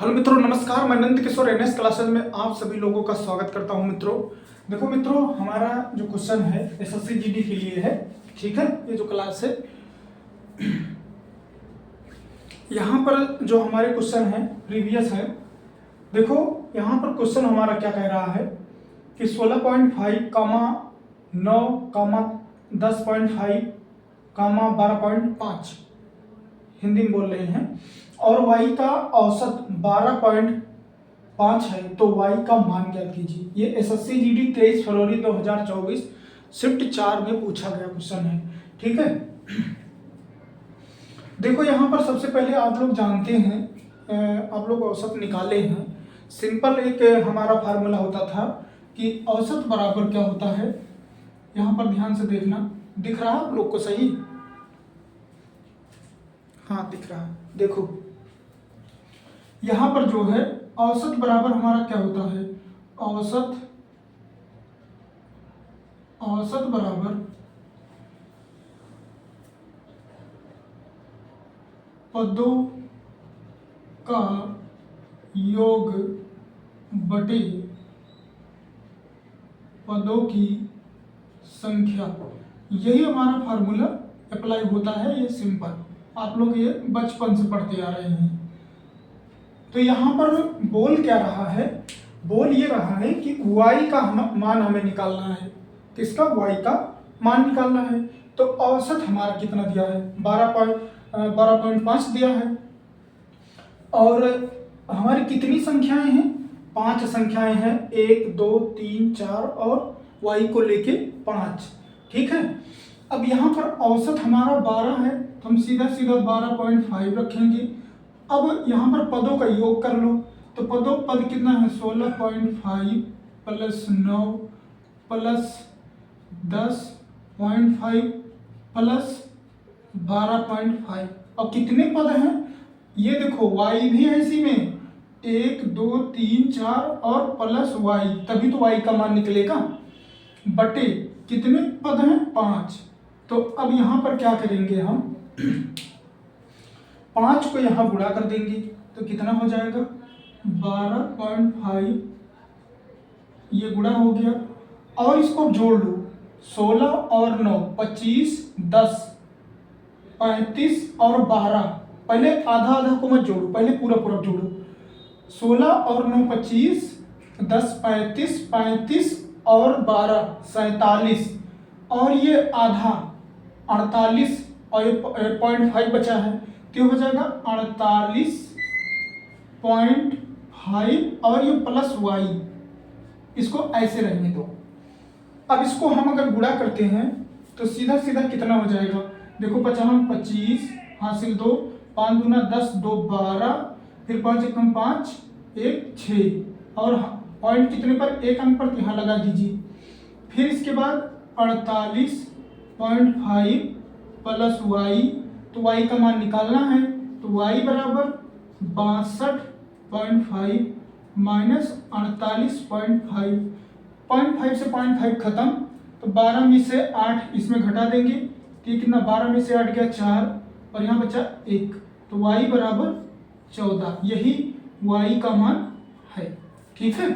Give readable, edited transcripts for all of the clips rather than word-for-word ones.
Hello मित्रों, नमस्कार। मैं नंद किशोर एनएस क्लासेस में आप सभी लोगों का स्वागत करता हूं। मित्रों देखो मित्रों, हमारा जो क्वेश्चन है एसएससी जीडी के लिए है। ठीक है, ये जो क्लास है यहाँ पर जो हमारे क्वेश्चन है प्रीवियस है। देखो यहाँ पर क्वेश्चन हमारा क्या कह रहा है कि 16.5 कामा 9 कामा 10.5 कामा 12.5 हिंदी में बोल रहे हैं, और y का औसत 12.5 है, तो y का मान ज्ञात कीजिए। ये एसएससी जीडी 23 फरवरी 2024 शिफ्ट 4 में पूछा गया क्वेश्चन है। ठीक है, देखो यहाँ पर सबसे पहले आप लोग जानते हैं, आप लोग औसत निकाले हैं। सिंपल एक हमारा फार्मूला होता था कि औसत बराबर क्या होता है। यहाँ पर ध्यान से देखना, दिख रहा है आप लोग को सही? हाँ दिख रहा है। देखो यहाँ पर जो है औसत बराबर हमारा क्या होता है, औसत बराबर पदों का योग बटे पदों की संख्या। यही हमारा फार्मूला अप्लाई होता है। ये सिंपल, आप लोग ये बचपन से पढ़ते आ रहे हैं। तो यहाँ पर बोल क्या रहा है, बोल ये रहा है कि y का मान हमें निकालना है। किसका? y का मान निकालना है। तो औसत हमारा कितना दिया है? 12.5 दिया है। और हमारी कितनी संख्याएं हैं? 5 संख्याएं हैं, 1 2 3 4 और y को लेके 5। ठीक है, अब यहाँ पर औसत हमारा 12 है, तो हम सीधा सीधा 12.5 रखेंगे। अब यहाँ पर पदों का योग कर लो, तो पद कितना है? 16.5 प्लस 9 प्लस 10.5 प्लस 12.5। अब कितने पद हैं? ये देखो y भी है इसी में, 1 2 3 4 और प्लस y, तभी तो y का मान निकलेगा। बटे कितने पद हैं? 5। तो अब यहाँ पर क्या करेंगे हम 5 को यहाँ गुणा कर देंगे, तो कितना हो जाएगा? 12.5, ये गुणा हो गया। और इसको जोड़ लो, 16 और 9 25, 10 35 और 12। पहले आधा आधा को मत जोड़ो, पहले पूरा पूरा जोड़ो। 16 और 9 25, 10 35, 35 और 12 47, और ये आधा 48 और ये 0.5 बचा है, तो हो जाएगा 48.5 और ये प्लस y। इसको ऐसे रहने दो। अब इसको हम अगर गुणा करते हैं तो सीधा सीधा कितना हो जाएगा? देखो 55 25 हासिल 2, 5 दूना 10 2 12, फिर 5 एकम 5 1 6, और पॉइंट कितने पर? 1 अंक पर, यहाँ लगा दीजिए। फिर इसके बाद 48.5 प्लस y, तो y का मान निकालना है, तो y बराबर 62.5 माइनस 48.5। 0.5 से 0.5 खत्म, तो 12 में से 8 इसमें घटा देंगे, तो ये कितना? 12 में से 8 गया 4, और यहाँ बचा 1, तो y बराबर 14। यही y का मान है। ठीक है,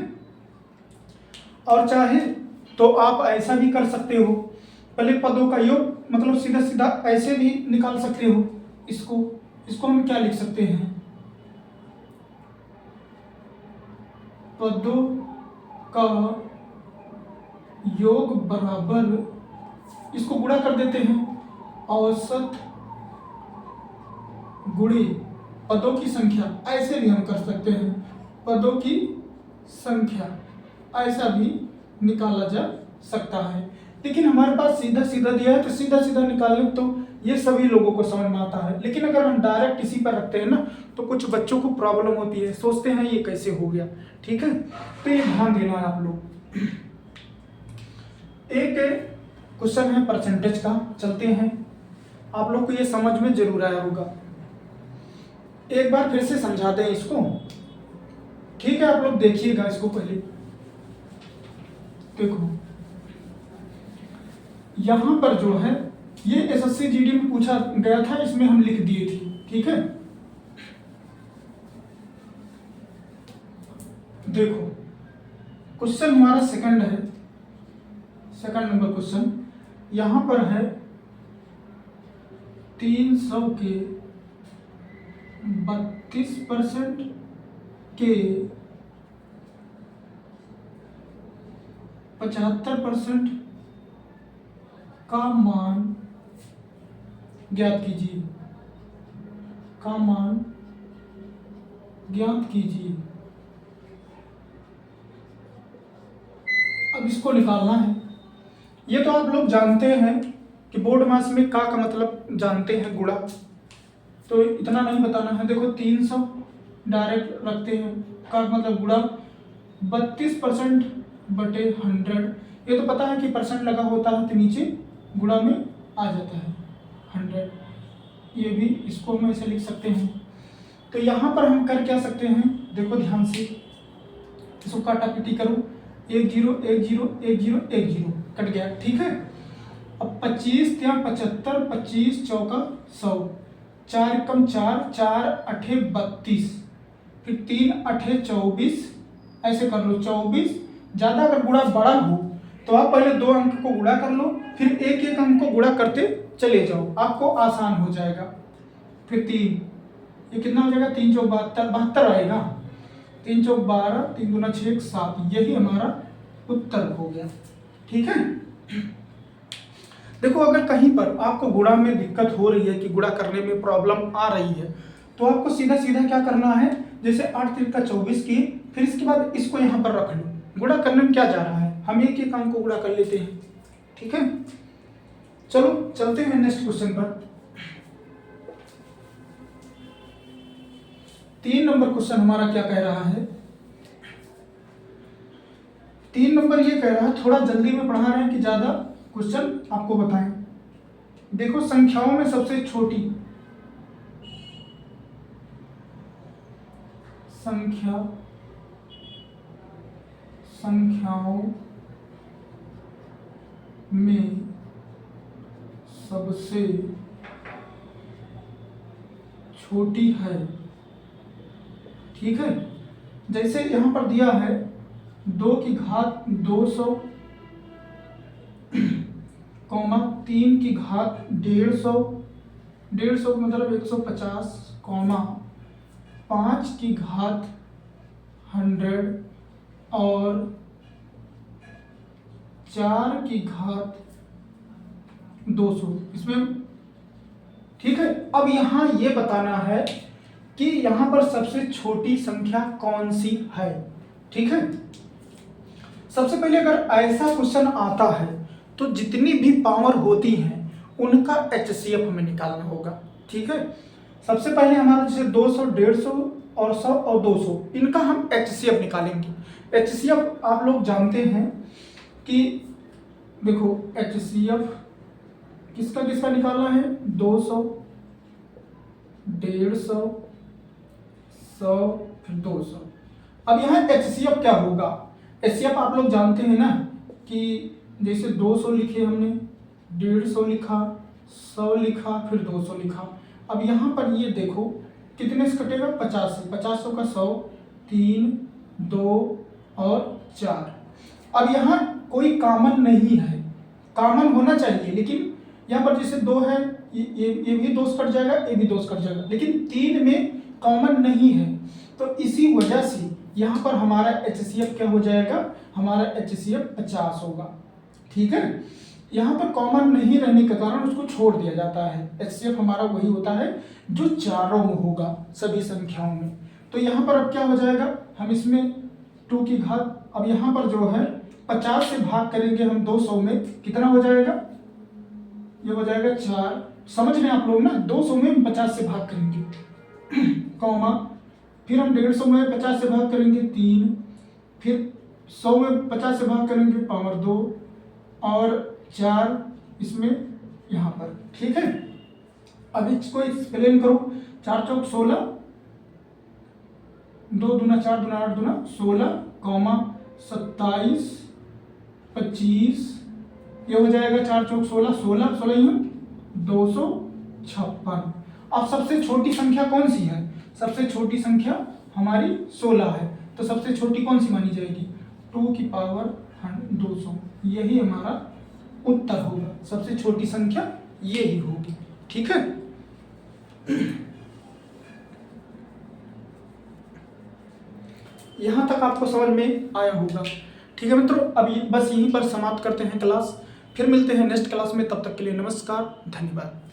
और चाहे तो आप ऐसा भी कर सकते हो, पहले पदों का योग, मतलब सीधा सीधा ऐसे भी निकाल सकते हो। इसको हम क्या लिख सकते हैं? पदों का योग बराबर, इसको गुणा कर देते हैं, औसत गुणे पदों की संख्या। ऐसे भी हम कर सकते हैं, पदों की संख्या, ऐसा भी निकाला जा सकता है। लेकिन हमारे पास सीधा सीधा दिया है, तो सीधा सीधा निकालने तो ये सभी लोगों को समझ में आता है। लेकिन अगर हम डायरेक्ट इसी पर रखते हैं ना, तो कुछ बच्चों को प्रॉब्लम होती है, सोचते हैं ये कैसे हो गया। ठीक है, तो ये ध्यान देना है आप लोग। एक क्वेश्चन है परसेंटेज का, चलते हैं। आप लोग को ये समझ में जरूर आया होगा, एक बार फिर से समझा दें इसको। ठीक है, आप लोग देखिएगा इसको पहले। देखो यहां पर जो है ये एसएससी जीडी में पूछा गया था, इसमें हम लिख दिए थे। ठीक है, देखो क्वेश्चन हमारा सेकंड है, सेकंड नंबर क्वेश्चन। यहाँ पर है 300 के 32% के 75% का मान ज्ञात कीजिए, का मान ज्ञात कीजिए। अब इसको निकालना है। ये तो आप लोग जानते हैं कि बोर्ड मास में का मतलब जानते हैं, गुणा, तो इतना नहीं बताना है। देखो 300 डायरेक्ट रखते हैं, का मतलब गुणा 32% बटे 100। ये तो पता है कि परसेंट लगा होता है तो नीचे गुणा में आ जाता है 100। ये भी इसको हम ऐसे लिख सकते हैं। तो यहाँ पर हम कर क्या सकते हैं, देखो ध्यान से, इसको काटा पीटी करो, 1 0 1 0 1 0 1 0 कट गया, ठीक है। अब 25 × 75, 25 चौका 100, 4 कम 4, 4 8 32, फिर 3 8 24, ऐसे कर लो 24। ज़्यादा अगर गुणा बड़ा हो तो आप पहले 2 अंक को गुणा कर लो, फिर एक एक अंक को गुणा करते चले जाओ, आपको आसान हो जाएगा। फिर 3, ये कितना हो जाएगा, 3 चौक 72, 72 आएगा, 3 चौक 12, 3 दूना 6 7, यही हमारा उत्तर हो गया, ठीक है। देखो अगर कहीं पर आपको गुणा में दिक्कत हो रही है कि गुणा करने में प्रॉब्लम आ रही है, तो आपको सीधा सीधा क्या करना है, जैसे 8 3 का 24 किए, फिर इसके बाद इसको यहाँ पर रख लो। गुणा करने में क्या जा रहा है, हम एक एक अंक को गुणा कर लेते हैं, ठीक है। चलो चलते हैं नेक्स्ट क्वेश्चन पर। 3 नंबर क्वेश्चन हमारा क्या कह रहा है, 3 नंबर ये कह रहा है, थोड़ा जल्दी में पढ़ा रहे हैं कि ज्यादा क्वेश्चन आपको बताएं। देखो संख्याओं में सबसे छोटी संख्याओं में सबसे छोटी है, ठीक है। जैसे यहां पर दिया है 2 की घात 200, 3 की घात 150 मतलब 150, 5 की घात 100 और 4 की घात 200 इसमें, ठीक है। अब यहाँ ये बताना है कि यहाँ पर सबसे छोटी संख्या कौन सी है, ठीक है। सबसे पहले अगर ऐसा क्वेश्चन आता है तो जितनी भी पावर होती हैं उनका HCF हमें निकालना होगा, ठीक है। सबसे पहले हमारा जैसे 200, 150 और 100 और 200, इनका हम HCF निकालेंगे। HCF आप लोग जानते हैं कि देखो HCF किसका किसका निकालना है, 200, 150, 100 फिर 200। अब यहाँ HCF क्या होगा, HCF आप लोग जानते हैं ना कि जैसे 200 लिखे हमने, 150 लिखा, 100 लिखा, फिर 200 लिखा। अब यहाँ पर ये देखो कितने से कटेगा, 50 से, 50 का 100, 3 2 और 4। अब यहाँ कोई कॉमन नहीं है, कॉमन होना चाहिए, लेकिन यहाँ पर जैसे 2 है, ये भी 2 से कट जाएगा, ये भी 2 से कट जाएगा, लेकिन 3 में कॉमन नहीं है, तो इसी वजह से यहाँ पर हमारा HCF क्या हो जाएगा, हमारा HCF 50 होगा, ठीक है। यहाँ पर कॉमन नहीं रहने के कारण उसको छोड़ दिया जाता है। HCF हमारा वही होता है जो चारों में होगा, सभी संख्याओं में। तो यहाँ पर अब क्या हो जाएगा, हम इसमें 2 की घात, अब यहाँ पर जो है 50 से भाग करेंगे हम 200 में, कितना हो जाएगा, ये हो जाएगा 4। समझ रहे हैं आप लोग ना, 200 में 50 से भाग करेंगे, कॉमा, फिर हम 150 में 50 से भाग करेंगे 3, फिर 100 में 50 से भाग करेंगे पावर 2 और 4 इसमें यहाँ पर, ठीक है। अब इसको एक्सप्लेन करो, 4 चौक 16, 2 दूना 4 दूना 8 दूना 16, 27 25, ये हो जाएगा 4 चौक 16, 16 16 256। अब सबसे छोटी संख्या कौन सी है, सबसे छोटी संख्या हमारी 16 है, तो सबसे छोटी कौन सी मानी जाएगी, 2 की पावर 200। यही हमारा उत्तर होगा, सबसे छोटी संख्या यही होगी। ठीक है, यहां तक आपको समझ में आया होगा। ठीक है मित्रों, अभी बस यहीं पर समाप्त करते हैं क्लास, फिर मिलते हैं नेक्स्ट क्लास में। तब तक के लिए नमस्कार, धन्यवाद।